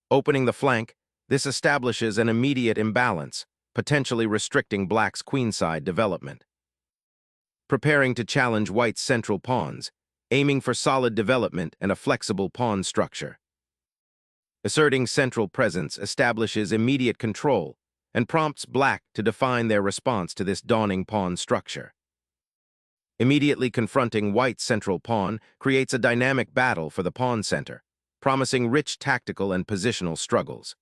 Opening the flank, this establishes an immediate imbalance, potentially restricting black's queenside development. Preparing to challenge white's central pawns, aiming for solid development and a flexible pawn structure. Asserting central presence establishes immediate control and prompts black to define their response to this dawning pawn structure. Immediately confronting white's central pawn creates a dynamic battle for the pawn center, promising rich tactical and positional struggles.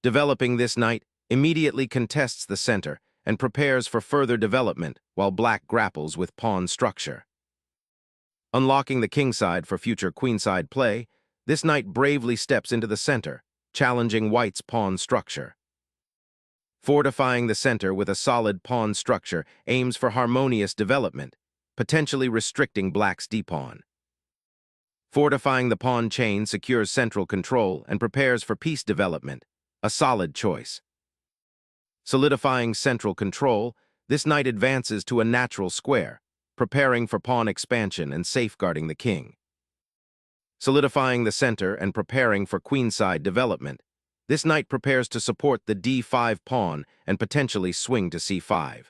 Developing this knight immediately contests the center and prepares for further development while black grapples with pawn structure. Unlocking the kingside for future queenside play, this knight bravely steps into the center, challenging white's pawn structure. Fortifying the center with a solid pawn structure aims for harmonious development, potentially restricting black's d-pawn. Fortifying the pawn chain secures central control and prepares for piece development, a solid choice. Solidifying central control, this knight advances to a natural square, preparing for pawn expansion and safeguarding the king. Solidifying the center and preparing for queenside development, this knight prepares to support the d5 pawn and potentially swing to c5.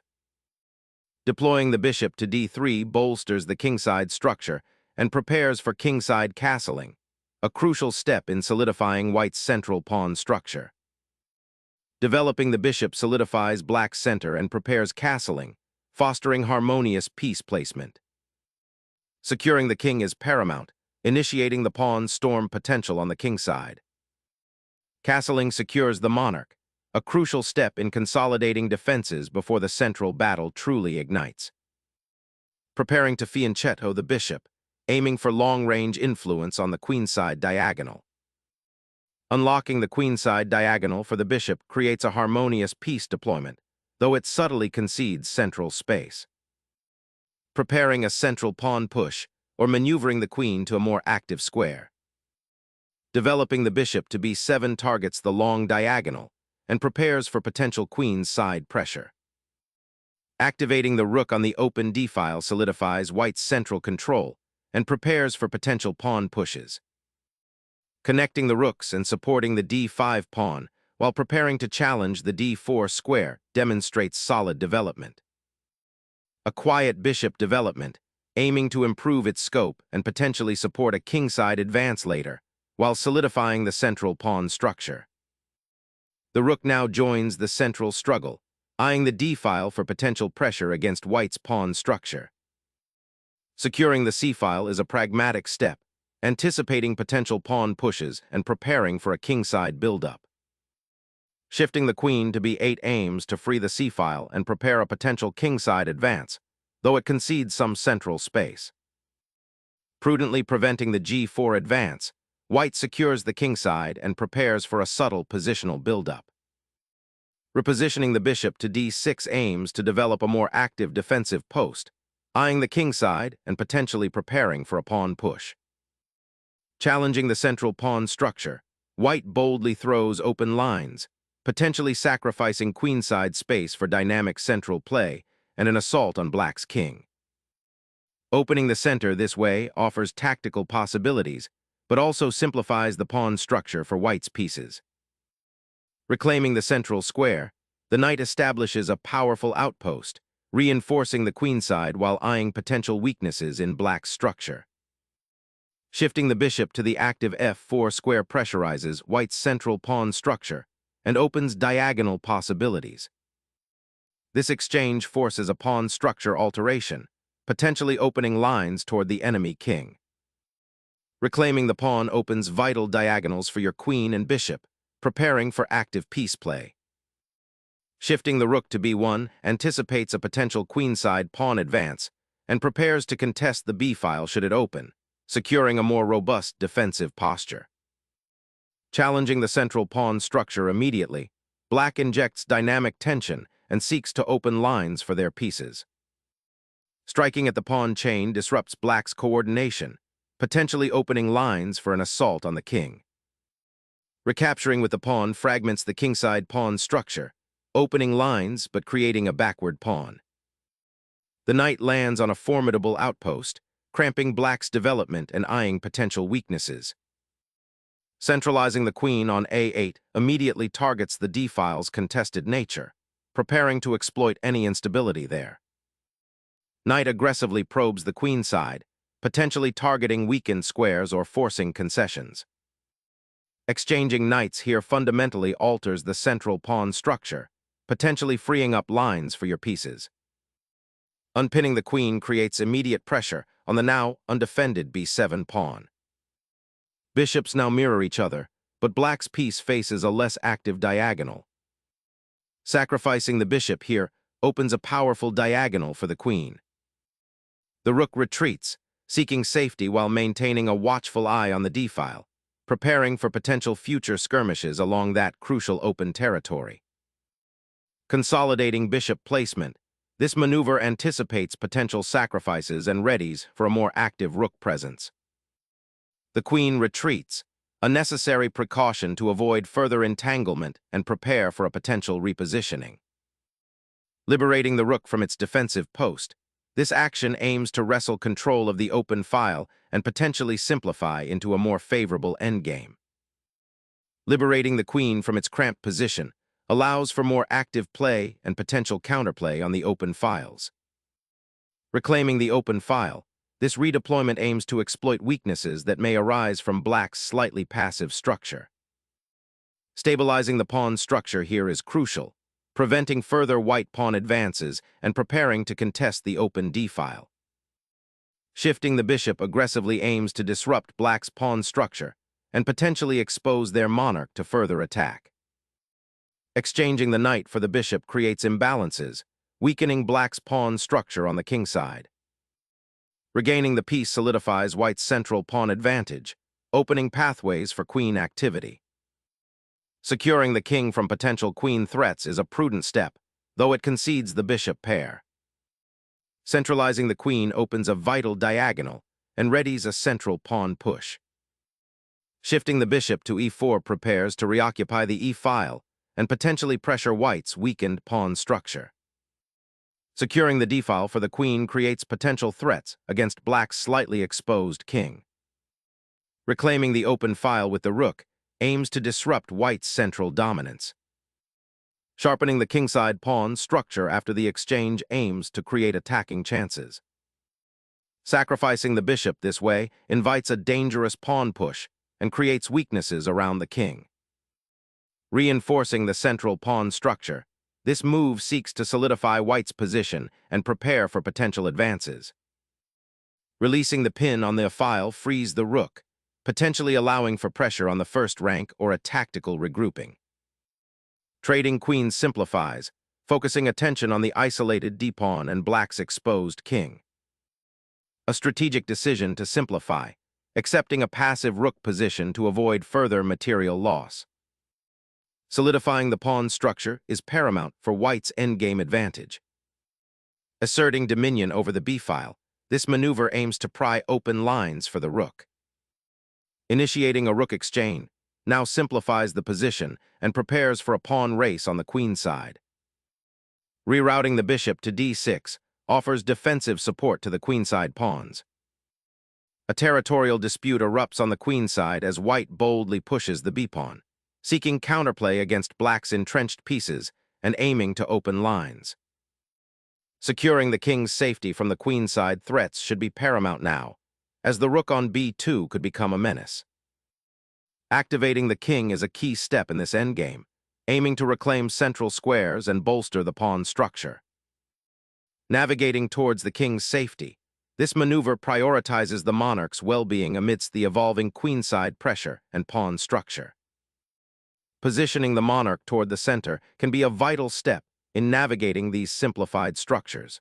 Deploying the bishop to d3 bolsters the kingside structure and prepares for kingside castling, a crucial step in solidifying white's central pawn structure. Developing the bishop solidifies black's center and prepares castling, fostering harmonious piece placement. Securing the king is paramount, initiating the pawn storm potential on the kingside. Castling secures the monarch, a crucial step in consolidating defenses before the central battle truly ignites. Preparing to fianchetto the bishop, aiming for long-range influence on the queenside diagonal. Unlocking the queenside diagonal for the bishop creates a harmonious piece deployment, though it subtly concedes central space. Preparing a central pawn push, or maneuvering the queen to a more active square. Developing the bishop to b7 targets the long diagonal and prepares for potential queen's side pressure. Activating the rook on the open d-file solidifies white's central control and prepares for potential pawn pushes. Connecting the rooks and supporting the d5 pawn while preparing to challenge the d4 square demonstrates solid development. A quiet bishop development, aiming to improve its scope and potentially support a kingside advance later, while solidifying the central pawn structure. The rook now joins the central struggle, eyeing the d-file for potential pressure against white's pawn structure. Securing the c-file is a pragmatic step, anticipating potential pawn pushes and preparing for a kingside build-up. Shifting the queen to b8 aims to free the c-file and prepare a potential kingside advance, though it concedes some central space. Prudently preventing the g4 advance, white secures the kingside and prepares for a subtle positional build-up. Repositioning the bishop to d6 aims to develop a more active defensive post, eyeing the kingside and potentially preparing for a pawn push. Challenging the central pawn structure, white boldly throws open lines, potentially sacrificing queenside space for dynamic central play and an assault on black's king. Opening the center this way offers tactical possibilities, but also simplifies the pawn structure for white's pieces. Reclaiming the central square, the knight establishes a powerful outpost, reinforcing the queenside while eyeing potential weaknesses in black's structure. Shifting the bishop to the active f4 square pressurizes white's central pawn structure and opens diagonal possibilities. This exchange forces a pawn structure alteration, potentially opening lines toward the enemy king. Reclaiming the pawn opens vital diagonals for your queen and bishop, preparing for active piece play. Shifting the rook to b1 anticipates a potential queenside pawn advance and prepares to contest the b-file should it open, securing a more robust defensive posture. Challenging the central pawn structure immediately, black injects dynamic tension and seeks to open lines for their pieces. Striking at the pawn chain disrupts black's coordination, potentially opening lines for an assault on the king. Recapturing with the pawn fragments the kingside pawn structure, opening lines but creating a backward pawn. The knight lands on a formidable outpost, cramping black's development and eyeing potential weaknesses. Centralizing the queen on a8 immediately targets the d-file's contested nature, preparing to exploit any instability there. Knight aggressively probes the queen side, potentially targeting weakened squares or forcing concessions. Exchanging knights here fundamentally alters the central pawn structure, potentially freeing up lines for your pieces. Unpinning the queen creates immediate pressure on the now undefended b7 pawn. Bishops now mirror each other, but black's piece faces a less active diagonal. Sacrificing the bishop here opens a powerful diagonal for the queen. The rook retreats, seeking safety while maintaining a watchful eye on the d-file, preparing for potential future skirmishes along that crucial open territory. Consolidating bishop placement, this maneuver anticipates potential sacrifices and readies for a more active rook presence. The queen retreats, a necessary precaution to avoid further entanglement and prepare for a potential repositioning. Liberating the rook from its defensive post, this action aims to wrestle control of the open file and potentially simplify into a more favorable endgame. Liberating the queen from its cramped position allows for more active play and potential counterplay on the open files. Reclaiming the open file, this redeployment aims to exploit weaknesses that may arise from black's slightly passive structure. Stabilizing the pawn structure here is crucial, preventing further white pawn advances and preparing to contest the open d-file. Shifting the bishop aggressively aims to disrupt black's pawn structure and potentially expose their monarch to further attack. Exchanging the knight for the bishop creates imbalances, weakening black's pawn structure on the king side. Regaining the piece solidifies white's central pawn advantage, opening pathways for queen activity. Securing the king from potential queen threats is a prudent step, though it concedes the bishop pair. Centralizing the queen opens a vital diagonal and readies a central pawn push. Shifting the bishop to e4 prepares to reoccupy the e-file and potentially pressure white's weakened pawn structure. Securing the d-file for the queen creates potential threats against black's slightly exposed king. Reclaiming the open file with the rook aims to disrupt white's central dominance. Sharpening the kingside pawn structure after the exchange aims to create attacking chances. Sacrificing the bishop this way invites a dangerous pawn push and creates weaknesses around the king. Reinforcing the central pawn structure, this move seeks to solidify white's position and prepare for potential advances. Releasing the pin on the file frees the rook, potentially allowing for pressure on the first rank or a tactical regrouping. Trading queen simplifies, focusing attention on the isolated d-pawn and black's exposed king. A strategic decision to simplify, accepting a passive rook position to avoid further material loss. Solidifying the pawn structure is paramount for white's endgame advantage. Asserting dominion over the b-file, this maneuver aims to pry open lines for the rook. Initiating a rook exchange now simplifies the position and prepares for a pawn race on the queen side. Rerouting the bishop to d6 offers defensive support to the queenside pawns. A territorial dispute erupts on the queen side as white boldly pushes the b-pawn, seeking counterplay against black's entrenched pieces and aiming to open lines. Securing the king's safety from the queenside threats should be paramount now, as the rook on b2 could become a menace. Activating the king is a key step in this endgame, aiming to reclaim central squares and bolster the pawn structure. Navigating towards the king's safety, this maneuver prioritizes the monarch's well-being amidst the evolving queenside pressure and pawn structure. Positioning the monarch toward the center can be a vital step in navigating these simplified structures.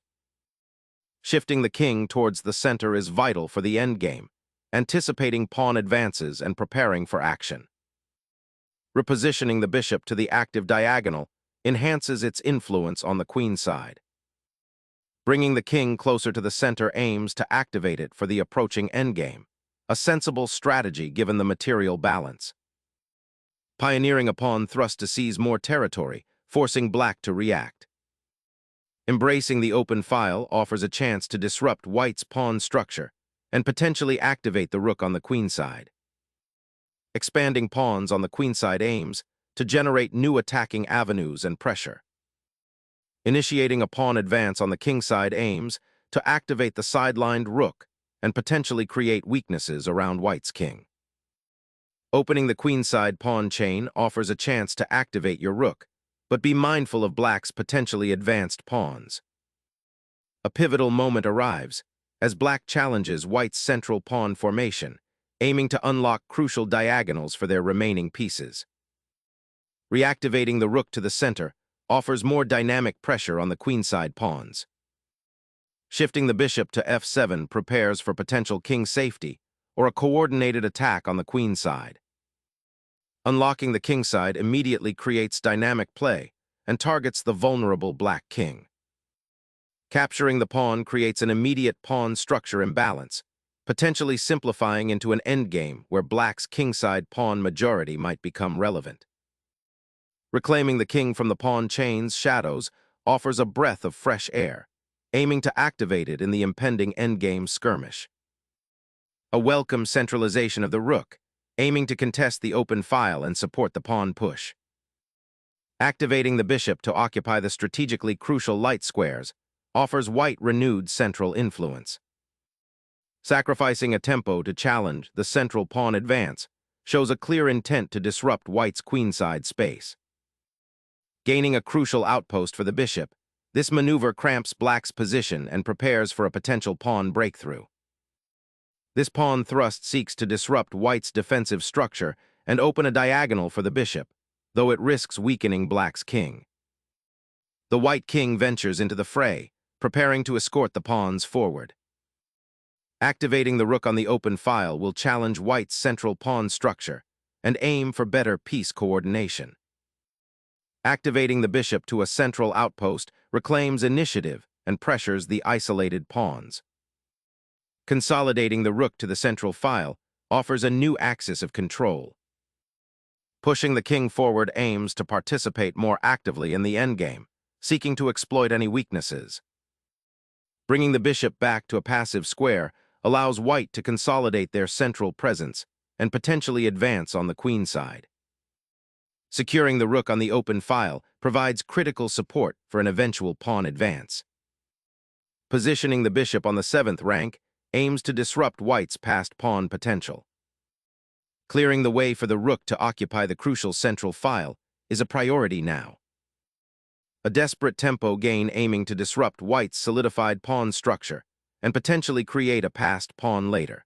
Shifting the king towards the center is vital for the endgame, anticipating pawn advances and preparing for action. Repositioning the bishop to the active diagonal enhances its influence on the queen side. Bringing the king closer to the center aims to activate it for the approaching endgame, a sensible strategy given the material balance. Pioneering a pawn thrust to seize more territory, forcing black to react. Embracing the open file offers a chance to disrupt white's pawn structure and potentially activate the rook on the queen side. expanding pawns on the queenside aims to generate new attacking avenues and pressure. Initiating a pawn advance on the kingside aims to activate the sidelined rook and potentially create weaknesses around white's king. Opening the queenside pawn chain offers a chance to activate your rook, but be mindful of black's potentially advanced pawns. A pivotal moment arrives as black challenges white's central pawn formation, aiming to unlock crucial diagonals for their remaining pieces. Reactivating the rook to the center offers more dynamic pressure on the queenside pawns. Shifting the bishop to f7 prepares for potential king safety or a coordinated attack on the queenside. Unlocking the kingside immediately creates dynamic play and targets the vulnerable black king. Capturing the pawn creates an immediate pawn structure imbalance, potentially simplifying into an endgame where black's kingside pawn majority might become relevant. Reclaiming the king from the pawn chain's shadows offers a breath of fresh air, aiming to activate it in the impending endgame skirmish. A welcome centralization of the rook, aiming to contest the open file and support the pawn push. Activating the bishop to occupy the strategically crucial light squares offers white renewed central influence. Sacrificing a tempo to challenge the central pawn advance shows a clear intent to disrupt white's queenside space. Gaining a crucial outpost for the bishop, this maneuver cramps black's position and prepares for a potential pawn breakthrough. This pawn thrust seeks to disrupt white's defensive structure and open a diagonal for the bishop, though it risks weakening black's king. The white king ventures into the fray, preparing to escort the pawns forward. Activating the rook on the open file will challenge white's central pawn structure and aim for better piece coordination. Activating the bishop to a central outpost reclaims initiative and pressures the isolated pawns. Consolidating the rook to the central file offers a new axis of control. Pushing the king forward aims to participate more actively in the endgame, seeking to exploit any weaknesses. Bringing the bishop back to a passive square allows white to consolidate their central presence and potentially advance on the queenside. Securing the rook on the open file provides critical support for an eventual pawn advance. Positioning the bishop on the 7th rank aims to disrupt white's passed pawn potential. Clearing the way for the rook to occupy the crucial central file is a priority now. A desperate tempo gain aiming to disrupt white's solidified pawn structure and potentially create a passed pawn later.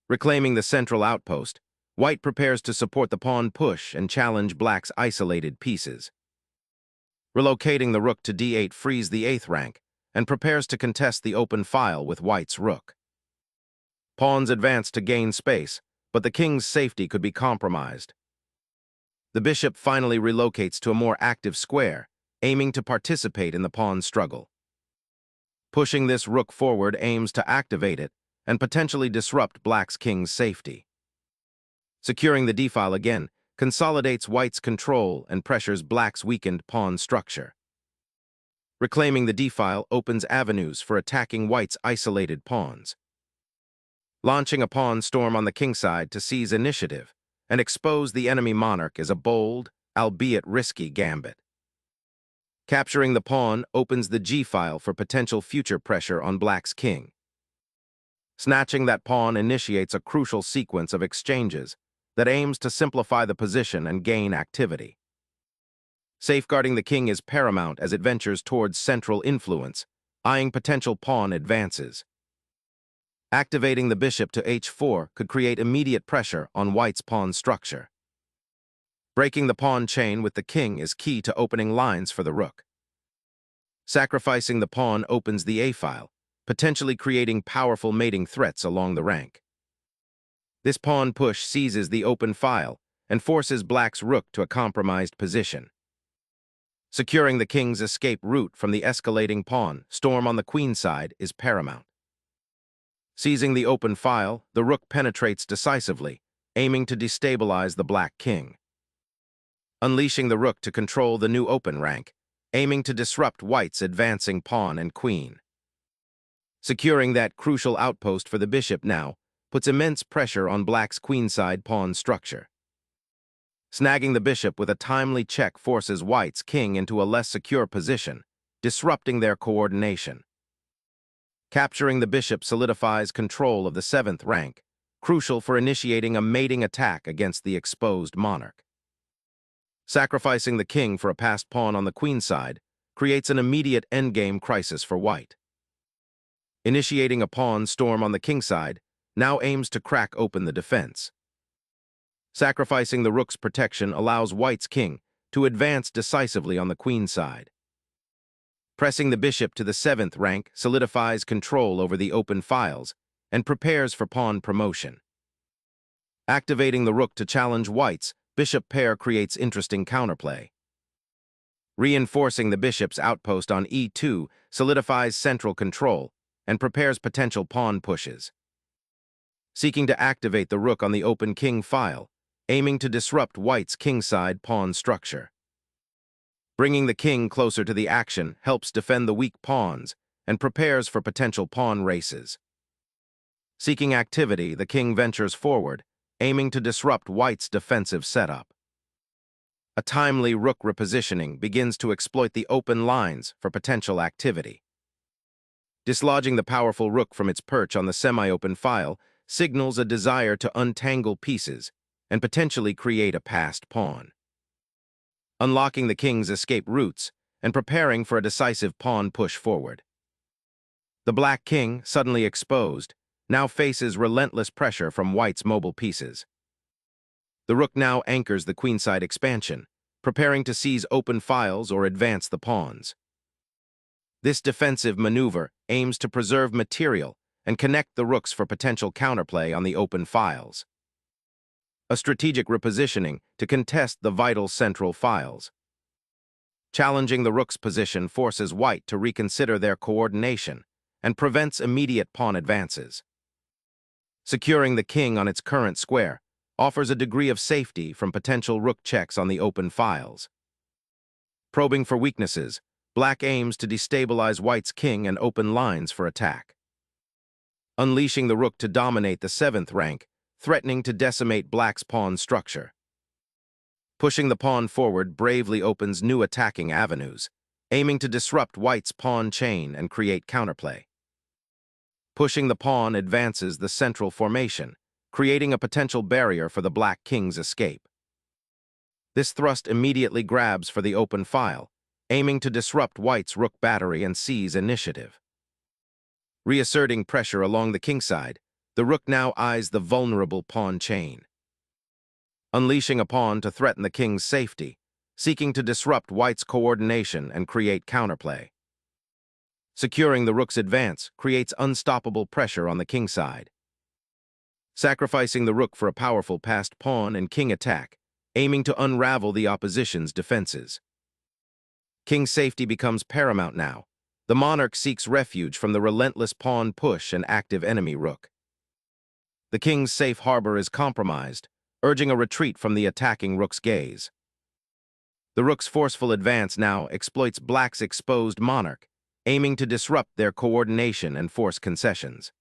Reclaiming the central outpost, white prepares to support the pawn push and challenge black's isolated pieces. Relocating the rook to d8 frees the 8th rank and prepares to contest the open file with white's rook. Pawns advance to gain space, but the king's safety could be compromised. The bishop finally relocates to a more active square, aiming to participate in the pawn struggle. Pushing this rook forward aims to activate it and potentially disrupt black's king's safety. Securing the d-file again consolidates white's control and pressures black's weakened pawn structure. Reclaiming the d-file opens avenues for attacking white's isolated pawns. Launching a pawn storm on the kingside to seize initiative and expose the enemy monarch is a bold, albeit risky gambit. Capturing the pawn opens the g-file for potential future pressure on black's king. Snatching that pawn initiates a crucial sequence of exchanges that aims to simplify the position and gain activity. Safeguarding the king is paramount as it ventures towards central influence, eyeing potential pawn advances. Activating the bishop to h4 could create immediate pressure on white's pawn structure. Breaking the pawn chain with the king is key to opening lines for the rook. Sacrificing the pawn opens the a-file, potentially creating powerful mating threats along the rank. This pawn push seizes the open file and forces black's rook to a compromised position. Securing the king's escape route from the escalating pawn storm on the queenside is paramount. Seizing the open file, the rook penetrates decisively, aiming to destabilize the black king. Unleashing the rook to control the new open rank, aiming to disrupt white's advancing pawn and queen. Securing that crucial outpost for the bishop now puts immense pressure on black's queenside pawn structure. Snagging the bishop with a timely check forces white's king into a less secure position, disrupting their coordination. Capturing the bishop solidifies control of the 7th rank, crucial for initiating a mating attack against the exposed monarch. Sacrificing the king for a passed pawn on the queenside creates an immediate endgame crisis for white. Initiating a pawn storm on the kingside now aims to crack open the defense. Sacrificing the rook's protection allows white's king to advance decisively on the queenside. Pressing the bishop to the 7th rank solidifies control over the open files and prepares for pawn promotion. Activating the rook to challenge white's bishop pair creates interesting counterplay. Reinforcing the bishop's outpost on e2 solidifies central control and prepares potential pawn pushes. Seeking to activate the rook on the open king file, aiming to disrupt white's kingside pawn structure. Bringing the king closer to the action helps defend the weak pawns and prepares for potential pawn races. Seeking activity, the king ventures forward, aiming to disrupt white's defensive setup. A timely rook repositioning begins to exploit the open lines for potential activity. Dislodging the powerful rook from its perch on the semi-open file signals a desire to untangle pieces and potentially create a passed pawn. Unlocking the king's escape routes and preparing for a decisive pawn push forward. The black king, suddenly exposed, now faces relentless pressure from white's mobile pieces. The rook now anchors the queenside expansion, preparing to seize open files or advance the pawns. This defensive maneuver aims to preserve material and connect the rooks for potential counterplay on the open files. A strategic repositioning to contest the vital central files. Challenging the rook's position forces white to reconsider their coordination and prevents immediate pawn advances. Securing the king on its current square offers a degree of safety from potential rook checks on the open files. Probing for weaknesses, black aims to destabilize white's king and open lines for attack. Unleashing the rook to dominate the 7th rank, threatening to decimate black's pawn structure. Pushing the pawn forward bravely opens new attacking avenues, aiming to disrupt white's pawn chain and create counterplay. Pushing the pawn advances the central formation, creating a potential barrier for the black king's escape. This thrust immediately grabs for the open file, aiming to disrupt white's rook battery and seize initiative. Reasserting pressure along the kingside, the rook now eyes the vulnerable pawn chain. Unleashing a pawn to threaten the king's safety, seeking to disrupt white's coordination and create counterplay. Securing the rook's advance creates unstoppable pressure on the kingside. Sacrificing the rook for a powerful passed pawn and king attack, aiming to unravel the opposition's defenses. King's safety becomes paramount now. The monarch seeks refuge from the relentless pawn push and active enemy rook. The king's safe harbor is compromised, urging a retreat from the attacking rook's gaze. The rook's forceful advance now exploits black's exposed monarch, aiming to disrupt their coordination and force concessions.